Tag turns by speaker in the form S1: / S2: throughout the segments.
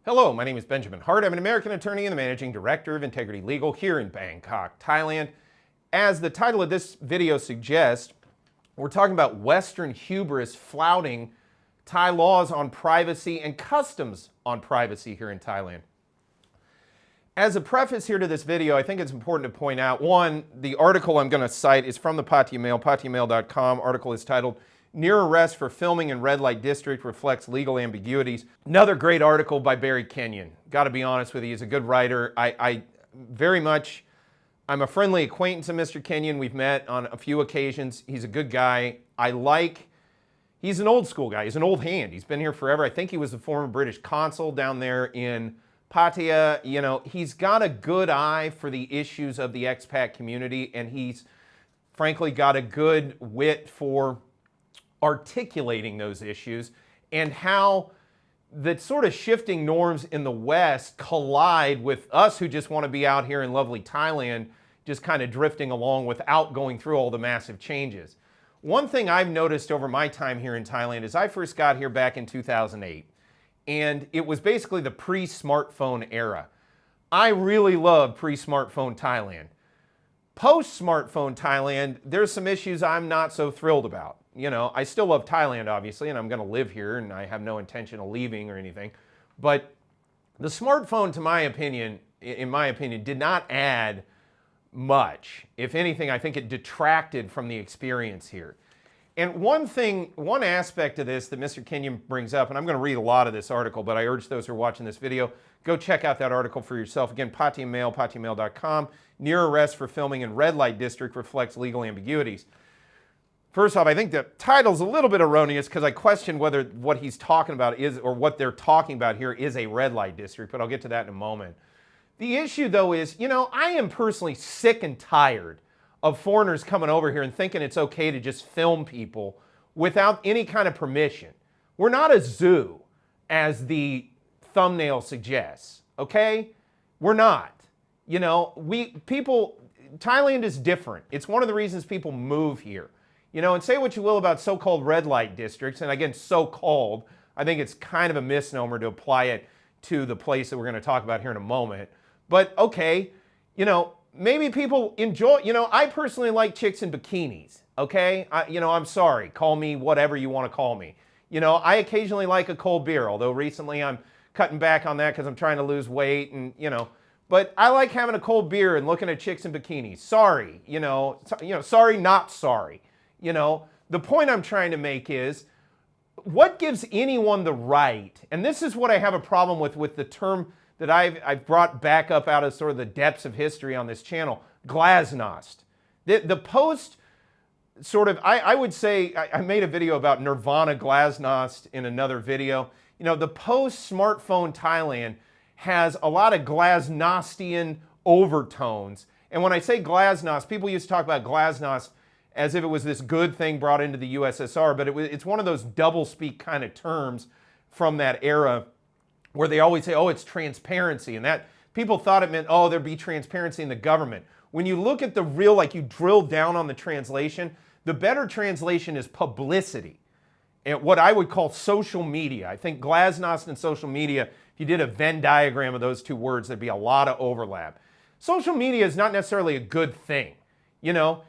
S1: Hello, my name is Benjamin Hart. I'm an American attorney and the managing director of Integrity Legal here in Bangkok, Thailand. As the title of this video suggests, we're talking about Western hubris flouting Thai laws on privacy and customs on privacy here in Thailand. As a preface here to this video, I think it's important to point out, one, the article I'm going to cite is from the Pattaya Mail, pattayamail.com. Article is titled, "Near Arrest for Filming in Red Light District Reflects Legal Ambiguities." Another great article by Barry Kenyon. Got to be honest with you, he's a good writer. I'm a friendly acquaintance of Mr. Kenyon. We've met on a few occasions. He's a good guy. He's an old school guy. He's an old hand. He's been here forever. I think he was the former British consul down there in Pattaya. You know, he's got a good eye for the issues of the expat community, and he's frankly got a good wit for articulating those issues and how the sort of shifting norms in the West collide with us who just want to be out here in lovely Thailand, just kind of drifting along without going through all the massive changes. One thing I've noticed over my time here in Thailand is I first got here back in 2008, and it was basically the pre-smartphone era. I really love pre-smartphone Thailand. Post-smartphone Thailand, there's some issues I'm not so thrilled about. You know, I still love Thailand, obviously, and I'm going to live here, and I have no intention of leaving or anything. But the smartphone, in my opinion, did not add much. If anything, I think it detracted from the experience here. And one aspect of this that Mr. Kenyon brings up, and I'm going to read a lot of this article, but I urge those who are watching this video, go check out that article for yourself. Again, Pattaya Mail, pattayamail.com. Near arrest for filming in red light district reflects legal ambiguities. First off, I think the title's a little bit erroneous because I question whether what he's talking about is, or what they're talking about here is a red light district, but I'll get to that in a moment. The issue, though, is, you know, I am personally sick and tired of foreigners coming over here and thinking it's okay to just film people without any kind of permission. We're not a zoo, as the thumbnail suggests, okay? We're not. You know, Thailand is different. It's one of the reasons people move here. You know, and say what you will about so-called red light districts, and again, so-called, I think it's kind of a misnomer to apply it to the place that we're going to talk about here in a moment. But okay, you know, maybe people enjoy, you know, I personally like chicks in bikinis, okay? I'm sorry, call me whatever you want to call me. You know, I occasionally like a cold beer, although recently I'm cutting back on that because I'm trying to lose weight and, you know, but I like having a cold beer and looking at chicks in bikinis. Sorry, sorry, not sorry. You know, the point I'm trying to make is, what gives anyone the right, and this is what I have a problem with the term that I've brought back up out of sort of the depths of history on this channel, glasnost. The post sort of, I would say, I made a video about Nirvana glasnost in another video. You know, the post-smartphone Thailand has a lot of glasnostian overtones. And when I say glasnost, people used to talk about glasnost as if it was this good thing brought into the USSR, but it's one of those double-speak kind of terms from that era where they always say, oh, it's transparency, and that people thought it meant, oh, there'd be transparency in the government. When you look at the real, like you drill down on the translation, the better translation is publicity, and what I would call social media. I think glasnost and social media, if you did a Venn diagram of those two words, there'd be a lot of overlap. Social media is not necessarily a good thing, you know.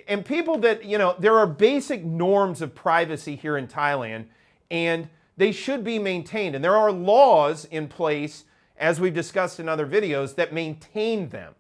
S1: And people that, you know, there are basic norms of privacy here in Thailand, and they should be maintained. And there are laws in place, as we've discussed in other videos, that maintain them.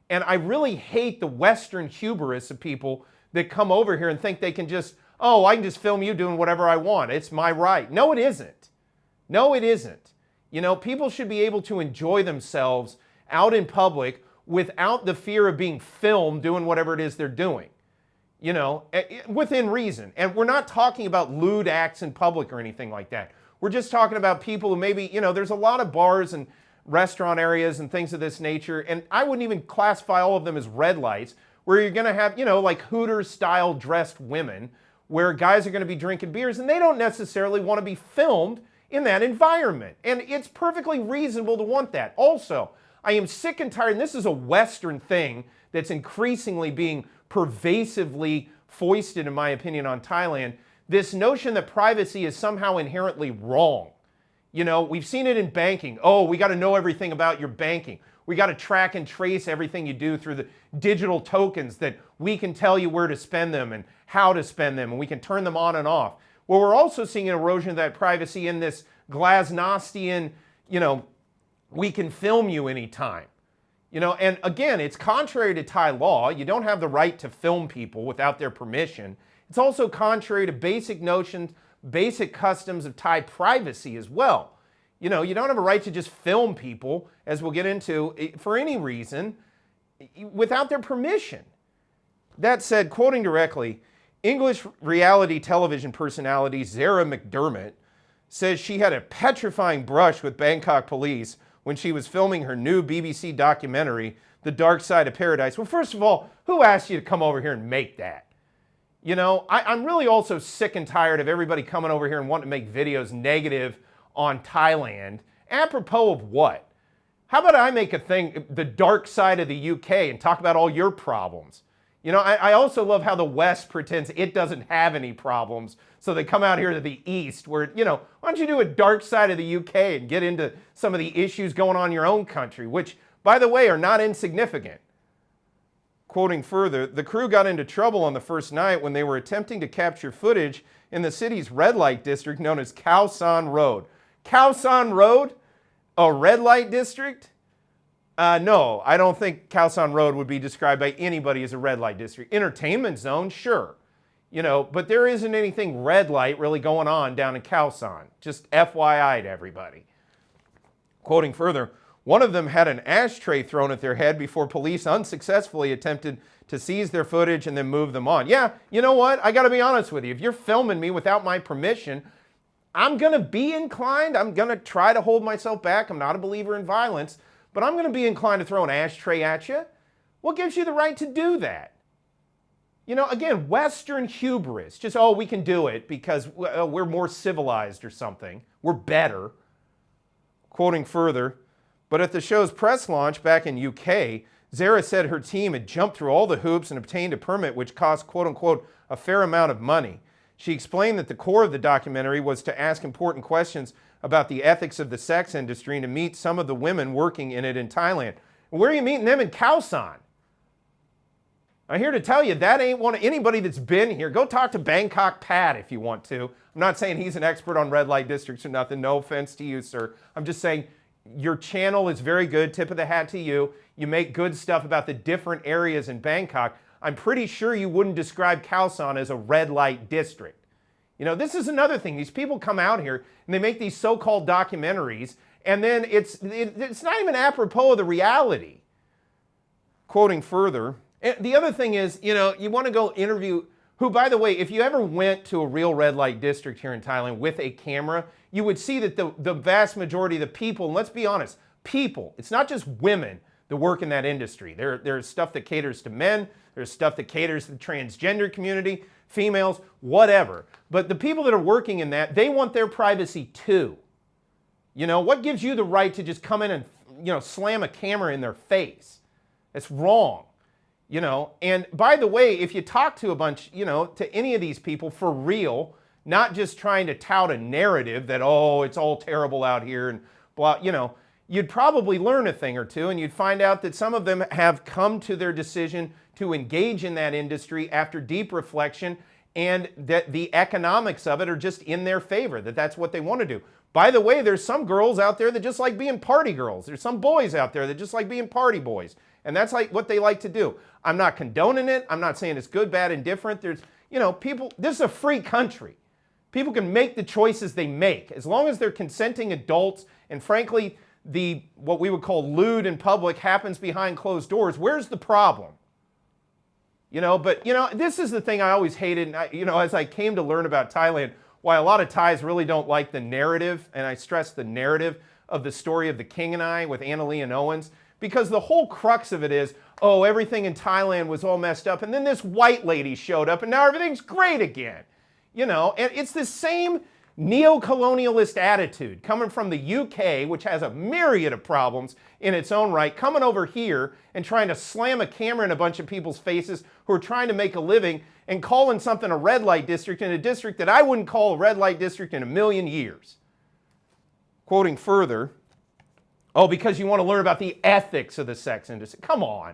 S1: And I really hate the Western hubris of people that come over here and think they can just, oh, I can just film you doing whatever I want. It's my right. No, it isn't. No, it isn't. You know, people should be able to enjoy themselves out in public without the fear of being filmed doing whatever it is they're doing. You know, within reason. And we're not talking about lewd acts in public or anything like that. We're just talking about people who maybe, you know, there's a lot of bars and restaurant areas and things of this nature, and I wouldn't even classify all of them as red lights, where you're going to have, you know, like Hooters-style dressed women, where guys are going to be drinking beers, and they don't necessarily want to be filmed in that environment. And it's perfectly reasonable to want that. Also, I am sick and tired, and this is a Western thing that's increasingly being pervasively foisted, in my opinion, on Thailand, this notion that privacy is somehow inherently wrong. You know, we've seen it in banking. Oh, we got to know everything about your banking. We got to track and trace everything you do through the digital tokens that we can tell you where to spend them and how to spend them, and we can turn them on and off. Well, we're also seeing an erosion of that privacy in this glasnostian, you know, we can film you anytime. You know, and again, it's contrary to Thai law. You don't have the right to film people without their permission. It's also contrary to basic notions, basic customs of Thai privacy as well. You know, you don't have a right to just film people, as we'll get into, for any reason, without their permission. That said, quoting directly, English reality television personality Zara McDermott says she had a petrifying brush with Bangkok police when she was filming her new BBC documentary, The Dark Side of Paradise. Well, first of all, who asked you to come over here and make that? You know, I'm really also sick and tired of everybody coming over here and wanting to make videos negative on Thailand. Apropos of what? How about I make a thing, The Dark Side of the UK, and talk about all your problems? You know, I also love how the West pretends it doesn't have any problems, so they come out here to the East where, you know, why don't you do a dark side of the UK and get into some of the issues going on in your own country, which, by the way, are not insignificant. Quoting further, the crew got into trouble on the first night when they were attempting to capture footage in the city's red light district known as Khao San Road. Khao San Road? A red light district? No, I don't think Khao San Road would be described by anybody as a red light district. Entertainment zone, sure. You know, but there isn't anything red light really going on down in Khao San. Just FYI to everybody. Quoting further, one of them had an ashtray thrown at their head before police unsuccessfully attempted to seize their footage and then move them on. Yeah, you know what? I got to be honest with you. If you're filming me without my permission, I'm going to be inclined. I'm going to try to hold myself back. I'm not a believer in violence, but I'm going to be inclined to throw an ashtray at you. What gives you the right to do that? You know, again, Western hubris. Just, oh, we can do it because we're more civilized or something. We're better. Quoting further, but at the show's press launch back in UK, Zara said her team had jumped through all the hoops and obtained a permit which cost, quote unquote, a fair amount of money. She explained that the core of the documentary was to ask important questions about the ethics of the sex industry and to meet some of the women working in it in Thailand. Where are you meeting them in Khao San? I'm here to tell you that ain't anybody that's been here. Go talk to Bangkok Pat if you want to. I'm not saying he's an expert on red light districts or nothing. No offense to you, sir. I'm just saying your channel is very good. Tip of the hat to you. You make good stuff about the different areas in Bangkok. I'm pretty sure you wouldn't describe Khao San as a red light district. You know, this is another thing. These people come out here and they make these so-called documentaries, and then it's not even apropos of the reality. Quoting further, the other thing is, you know, you want to go interview, who, by the way, if you ever went to a real red light district here in Thailand with a camera, you would see that the vast majority of the people, and let's be honest, people, it's not just women that work in that industry. There's stuff that caters to men, there's stuff that caters to the transgender community, females, whatever. But the people that are working in that, they want their privacy too. You know, what gives you the right to just come in and, you know, slam a camera in their face? It's wrong. You know, and by the way, if you talk to a bunch, you know, to any of these people for real, not just trying to tout a narrative that, oh, it's all terrible out here and blah, you know, you'd probably learn a thing or two, and you'd find out that some of them have come to their decision to engage in that industry after deep reflection, and that the economics of it are just in their favor, that that's what they want to do. By the way, there's some girls out there that just like being party girls. There's some boys out there that just like being party boys. And that's like what they like to do. I'm not condoning it. I'm not saying it's good, bad, indifferent. There's, you know, people, this is a free country. People can make the choices they make as long as they're consenting adults. And frankly, what we would call lewd in public happens behind closed doors. Where's the problem? You know, but, you know, this is the thing I always hated. And you know, as I came to learn about Thailand, why a lot of Thais really don't like the narrative, and I stress the narrative of the story of The King and I with Anna Lee and Owens, because the whole crux of it is, oh, everything in Thailand was all messed up, and then this white lady showed up, and now everything's great again. You know, and it's the same neo-colonialist attitude coming from the UK, which has a myriad of problems in its own right, coming over here and trying to slam a camera in a bunch of people's faces who are trying to make a living and calling something a red light district in a district that I wouldn't call a red light district in a million years. Quoting further, oh, because you want to learn about the ethics of the sex industry. Come on.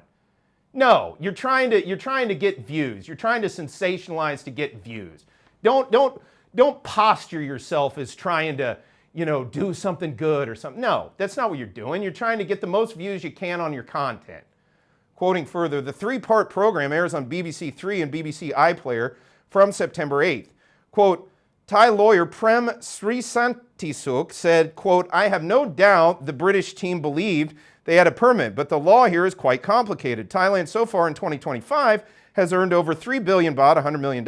S1: No, you're trying to get views. You're trying to sensationalize to get views. Don't posture yourself as trying to, do something good or something. No, that's not what you're doing. You're trying to get the most views you can on your content. Quoting further, the 3-part program airs on BBC Three and BBC iPlayer from September 8th. Quote, Thai lawyer Prem Srisantisuk said, quote, I have no doubt the British team believed they had a permit, but the law here is quite complicated. Thailand so far in 2025 has earned over 3 billion baht, $100 million,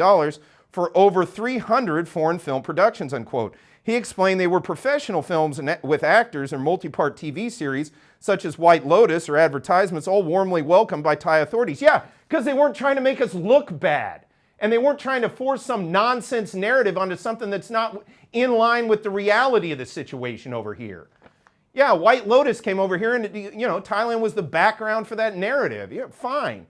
S1: for over 300 foreign film productions, unquote. He explained they were professional films with actors or multi-part TV series such as White Lotus or advertisements, all warmly welcomed by Thai authorities. Yeah, because they weren't trying to make us look bad. And they weren't trying to force some nonsense narrative onto something that's not in line with the reality of the situation over here. Yeah, White Lotus came over here and, Thailand was the background for that narrative. Yeah, fine.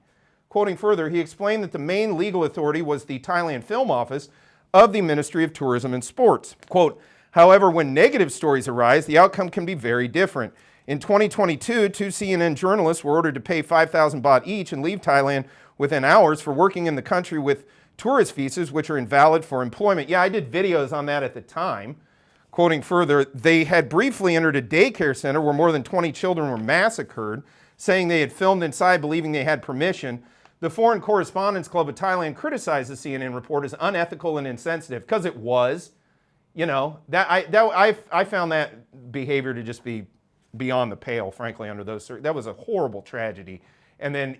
S1: Quoting further, he explained that the main legal authority was the Thailand Film Office of the Ministry of Tourism and Sports. Quote, however, when negative stories arise, the outcome can be very different. In 2022, 2 CNN journalists were ordered to pay 5,000 baht each and leave Thailand within hours for working in the country with tourist visas, which are invalid for employment. Yeah, I did videos on that at the time. Quoting further, they had briefly entered a daycare center where more than 20 children were massacred, saying they had filmed inside believing they had permission. The Foreign Correspondents Club of Thailand criticized the CNN report as unethical and insensitive, because it was. I found that behavior to just be beyond the pale, frankly, under those circumstances. That was a horrible tragedy. And then,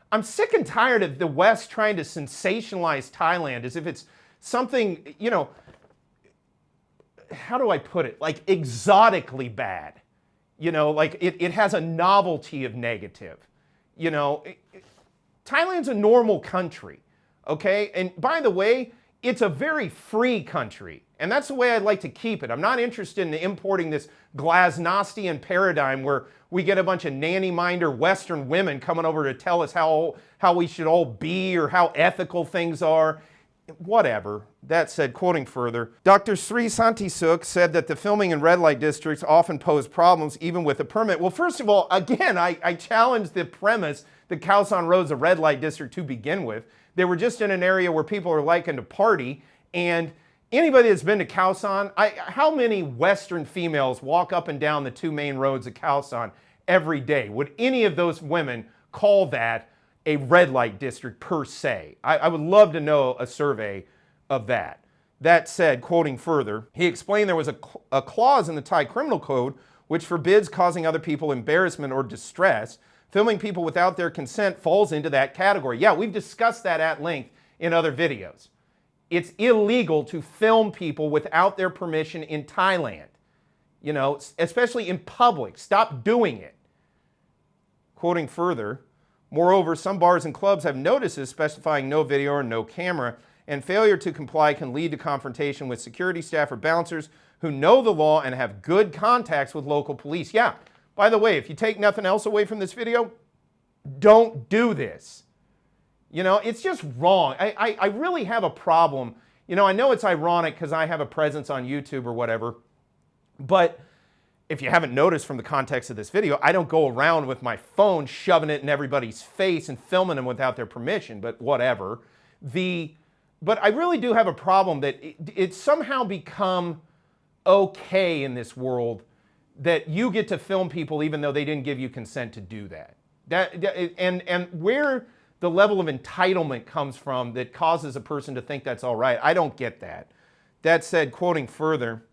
S1: I'm sick and tired of the West trying to sensationalize Thailand as if it's something, how do I put it? Like exotically bad. Like it has a novelty of negative. Thailand's a normal country, okay? And by the way, it's a very free country. And that's the way I'd like to keep it. I'm not interested in importing this glasnostian paradigm where we get a bunch of nanny-minder Western women coming over to tell us how we should all be or how ethical things are. Whatever. That said, quoting further, Dr. Sri Santisuk said that the filming in red light districts often pose problems even with a permit. Well, first of all, again, I challenge the premise that Khao San Road's a red light district to begin with. They were just in an area where people are liking to party, and anybody that's been to Khao San, how many Western females walk up and down the 2 main roads of Khao San every day? Would any of those women call that a red light district per se? I would love to know a survey of that. That said, quoting further, he explained there was a clause in the Thai criminal code which forbids causing other people embarrassment or distress. Filming people without their consent falls into that category. Yeah, we've discussed that at length in other videos. It's illegal to film people without their permission in Thailand, especially in public. Stop doing it. Quoting further, moreover, some bars and clubs have notices specifying no video or no camera, and failure to comply can lead to confrontation with security staff or bouncers who know the law and have good contacts with local police. Yeah, by the way, if you take nothing else away from this video, don't do this. It's just wrong. I really have a problem. I know it's ironic because I have a presence on YouTube or whatever, but if you haven't noticed from the context of this video, I don't go around with my phone shoving it in everybody's face and filming them without their permission, but whatever. But I really do have a problem that it's somehow become okay in this world that you get to film people even though they didn't give you consent to do that. And where the level of entitlement comes from that causes a person to think that's all right, I don't get that. That said, quoting further,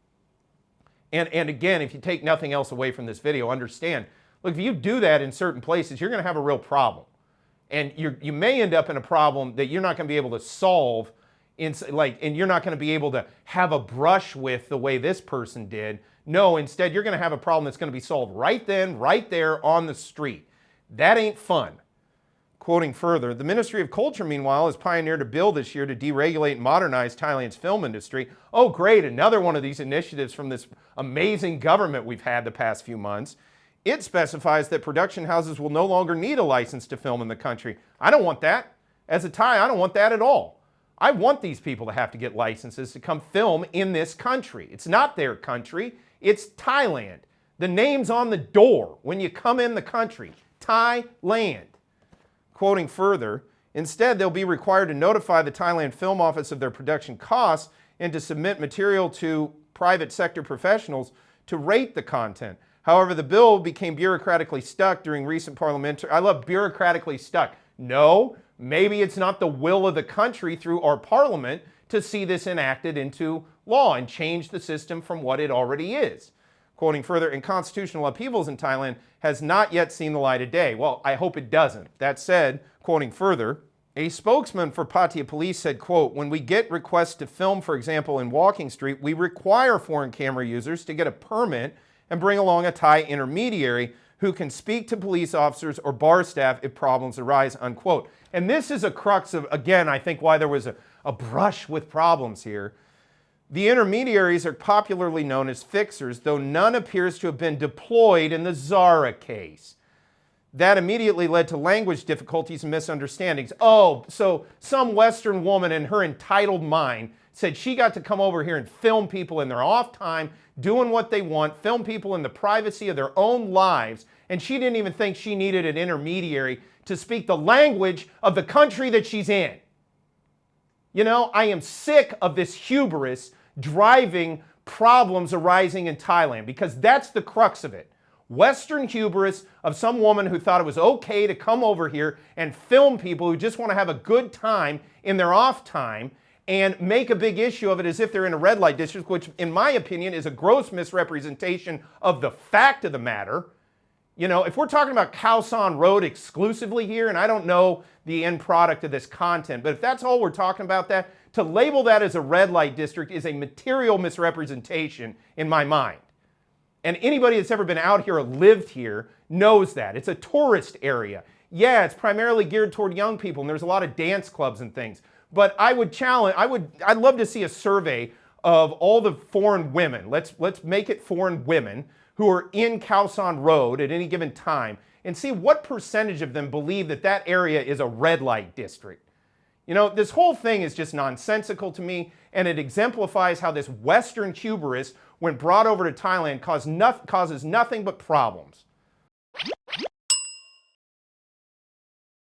S1: and again, if you take nothing else away from this video, understand, look, if you do that in certain places, you're going to have a real problem. And you may end up in a problem that you're not going to be able to solve, and you're not going to be able to have a brush with the way this person did. No, instead, you're going to have a problem that's going to be solved right then, right there on the street. That ain't fun. Quoting further, the Ministry of Culture, meanwhile, has pioneered a bill this year to deregulate and modernize Thailand's film industry. Oh, great, another one of these initiatives from this amazing government we've had the past few months. It specifies that production houses will no longer need a license to film in the country. I don't want that. As a Thai, I don't want that at all. I want these people to have to get licenses to come film in this country. It's not their country. It's Thailand. The name's on the door when you come in the country. Thailand. Quoting further, instead, they'll be required to notify the Thailand Film Office of their production costs and to submit material to private sector professionals to rate the content. However, the bill became bureaucratically stuck during recent parliamentary... I love bureaucratically stuck. No, maybe it's not the will of the country through our parliament to see this enacted into law and change the system from what it already is. Quoting further, and constitutional upheavals in Thailand has not yet seen the light of day. Well, I hope it doesn't. That said, quoting further, a spokesman for Pattaya Police said, quote, when we get requests to film, for example, in Walking Street, we require foreign camera users to get a permit and bring along a Thai intermediary who can speak to police officers or bar staff if problems arise, unquote. And this is a crux of, again, I think why there was a brush with problems here. The intermediaries are popularly known as fixers, though none appears to have been deployed in the Zara case. That immediately led to language difficulties and misunderstandings. Oh, so some Western woman in her entitled mind said she got to come over here and film people in their off time, doing what they want, film people in the privacy of their own lives, and she didn't even think she needed an intermediary to speak the language of the country that she's in. You know, I am sick of this hubris driving problems arising in Thailand, because that's the crux of it. Western hubris of some woman who thought it was okay to come over here and film people who just want to have a good time in their off time and make a big issue of it as if they're in a red light district, which in my opinion is a gross misrepresentation of the fact of the matter. You know, if we're talking about Khao San Road exclusively here, and I don't know the end product of this content, but if that's all we're talking about, that to label that as a red light district is a material misrepresentation in my mind. And anybody that's ever been out here or lived here knows that. It's a tourist area. Yeah, it's primarily geared toward young people, and there's a lot of dance clubs and things. But I'd love to see a survey of all the foreign women. Let's make it foreign women who are in Khao San Road at any given time and see what percentage of them believe that that area is a red light district. You know, this whole thing is just nonsensical to me, and it exemplifies how this Western hubris, when brought over to Thailand, causes nothing but problems.